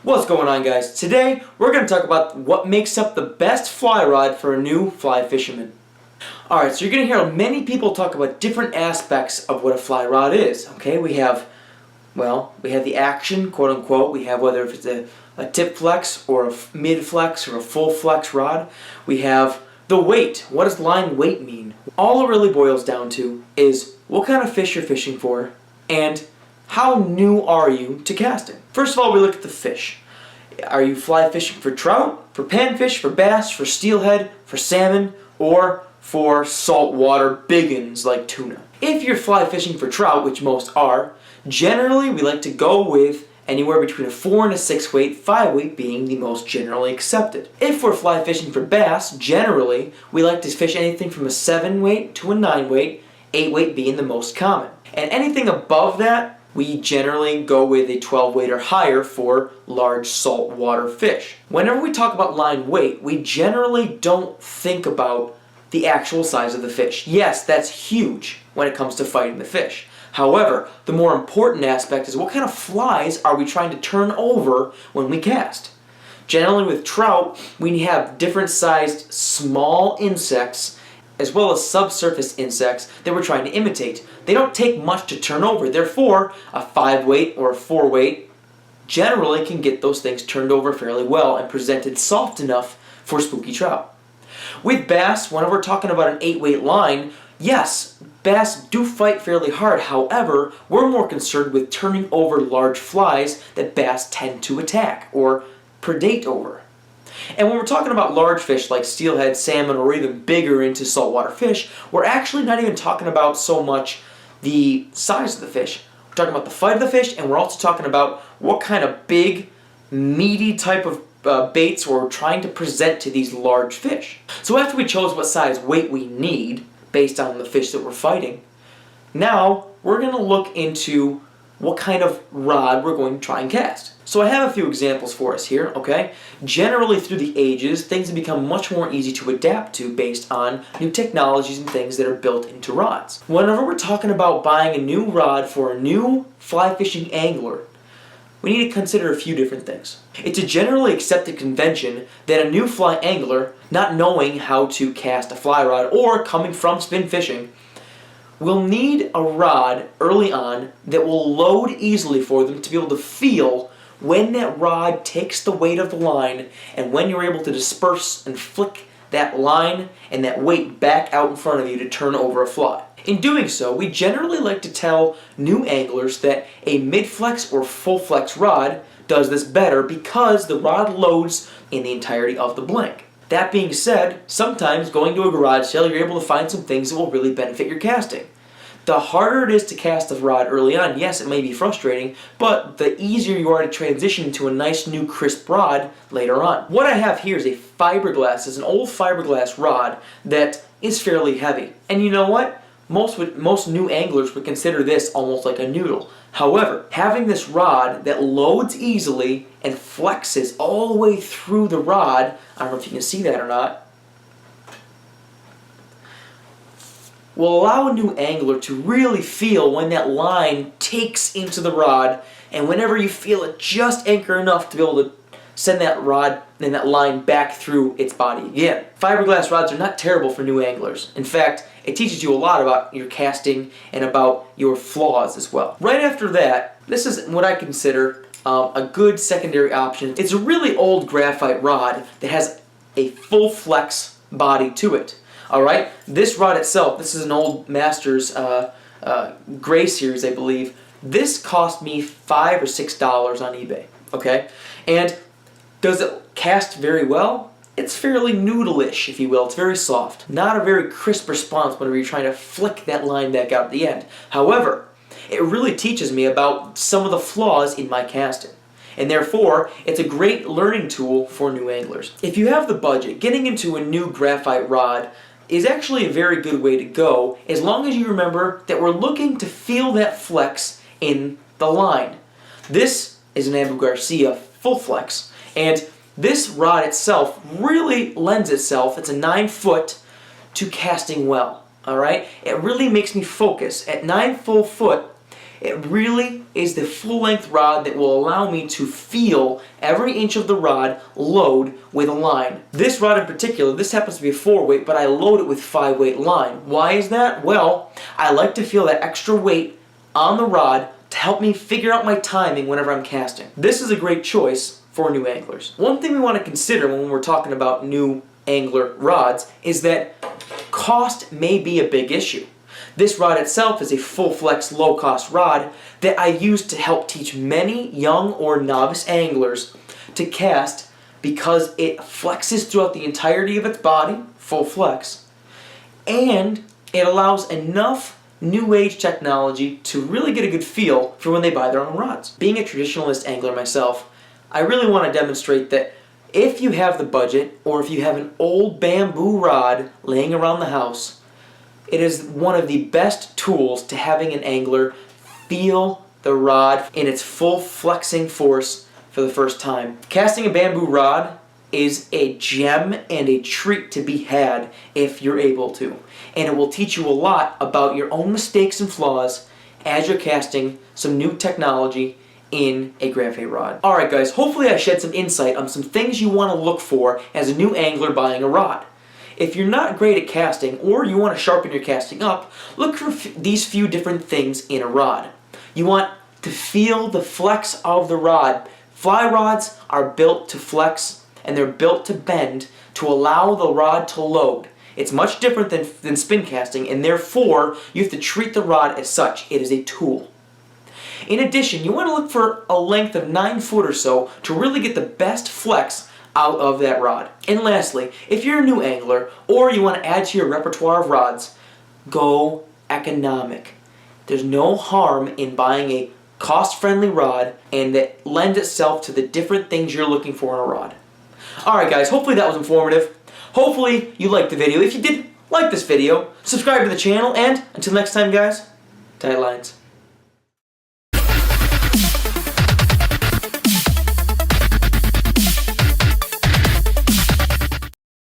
What's going on, guys? Today we're going to talk about what makes up the best fly rod for a new fly fisherman. Alright, so you're going to hear many people talk about different aspects of what a fly rod is. Okay, we have the action, quote unquote. We have whether if it's a tip flex or a mid flex or a full flex rod. We have the weight. What does line weight mean? All it really boils down to is what kind of fish you're fishing for and how new are you to casting. First of all, we look at the fish. Are you fly fishing for trout, for panfish, for bass, for steelhead, for salmon, or for saltwater biggins like tuna? If you're fly fishing for trout, which most are, generally we like to go with anywhere between a 4 and a 6 weight, 5 weight being the most generally accepted. If we're fly fishing for bass, generally we like to fish anything from a 7 weight to a 9 weight, 8 weight being the most common. And anything above that, we generally go with a 12 weight or higher for large saltwater fish. Whenever we talk about line weight, we generally don't think about the actual size of the fish. Yes, that's huge when it comes to fighting the fish. However, the more important aspect is what kind of flies are we trying to turn over when we cast. Generally with trout, we have different sized small insects as well as subsurface insects that we're trying to imitate. They don't take much to turn over, therefore a 5 weight or a 4 weight generally can get those things turned over fairly well and presented soft enough for spooky trout. With bass, whenever we're talking about an 8 weight line, yes, bass do fight fairly hard. However, we're more concerned with turning over large flies that bass tend to attack or predate over. And when we're talking about large fish like steelhead, salmon, or even bigger into saltwater fish, we're actually not even talking about so much the size of the fish. We're talking about the fight of the fish, and we're also talking about what kind of big, meaty type of baits we're trying to present to these large fish. So after we chose what size weight we need, based on the fish that we're fighting, now we're going to look into what kind of rod we're going to try and cast. So I have a few examples for us here, okay? Generally through the ages, things have become much more easy to adapt to based on new technologies and things that are built into rods. Whenever we're talking about buying a new rod for a new fly fishing angler, we need to consider a few different things. It's a generally accepted convention that a new fly angler, not knowing how to cast a fly rod or coming from spin fishing, will need a rod early on that will load easily for them to be able to feel when that rod takes the weight of the line and when you're able to disperse and flick that line and that weight back out in front of you to turn over a fly. In doing so, we generally like to tell new anglers that a mid-flex or full-flex rod does this better because the rod loads in the entirety of the blank. That being said, sometimes going to a garage sale, you're able to find some things that will really benefit your casting. The harder it is to cast a rod early on, yes, it may be frustrating, but the easier you are to transition to a nice new crisp rod later on. What I have here is a fiberglass, it's an old fiberglass rod that is fairly heavy. And you know what? Most new anglers would consider this almost like a noodle. However, having this rod that loads easily and flexes all the way through the rod, I don't know if you can see that or not, will allow a new angler to really feel when that line takes into the rod, and whenever you feel it just anchor enough to be able to send that rod and that line back through its body again. Fiberglass rods are not terrible for new anglers. In fact, it teaches you a lot about your casting and about your flaws as well. Right after that, this is what I consider a good secondary option. It's a really old graphite rod that has a full flex body to it. Alright, this rod itself, this is an old Masters Gray Series, I believe. This cost me $5 or $6 on eBay, okay? And does it cast very well? It's fairly noodle-ish, if you will. It's very soft. Not a very crisp response whenever you're trying to flick that line back out at the end. However, it really teaches me about some of the flaws in my casting. And therefore, it's a great learning tool for new anglers. If you have the budget, getting into a new graphite rod is actually a very good way to go, as long as you remember that we're looking to feel that flex in the line. This is an Abu Garcia full flex, and this rod itself really lends itself, it's a 9 foot, to casting well. Alright? It really makes me focus. At 9 full foot, It really is the full-length rod that will allow me to feel every inch of the rod load with a line. This rod in particular, this happens to be a 4-weight, but I load it with 5-weight line. Why is that? Well, I like to feel that extra weight on the rod to help me figure out my timing whenever I'm casting. This is a great choice for new anglers. One thing we want to consider when we're talking about new angler rods is that cost may be a big issue. This rod itself is a full flex low cost rod that I use to help teach many young or novice anglers to cast because it flexes throughout the entirety of its body, full flex, and it allows enough new age technology to really get a good feel for when they buy their own rods. Being a traditionalist angler myself, I really want to demonstrate that if you have the budget or if you have an old bamboo rod laying around the house, it is one of the best tools to having an angler feel the rod in its full flexing force for the first time. Casting a bamboo rod is a gem and a treat to be had if you're able to. And it will teach you a lot about your own mistakes and flaws as you're casting some new technology in a gravity rod. Alright guys, hopefully I shed some insight on some things you want to look for as a new angler buying a rod. If you're not great at casting, or you want to sharpen your casting up, look for these few different things in a rod. You want to feel the flex of the rod. Fly rods are built to flex, and they're built to bend to allow the rod to load. It's much different than spin casting, and therefore you have to treat the rod as such. It is a tool. In addition, you want to look for a length of 9 foot or so to really get the best flex out of that rod. And lastly, if you're a new angler or you want to add to your repertoire of rods, go economic. There's no harm in buying a cost-friendly rod and that lends itself to the different things you're looking for in a rod. Alright guys, hopefully that was informative. Hopefully you liked the video. If you did like this video, subscribe to the channel, and until next time guys, tight lines.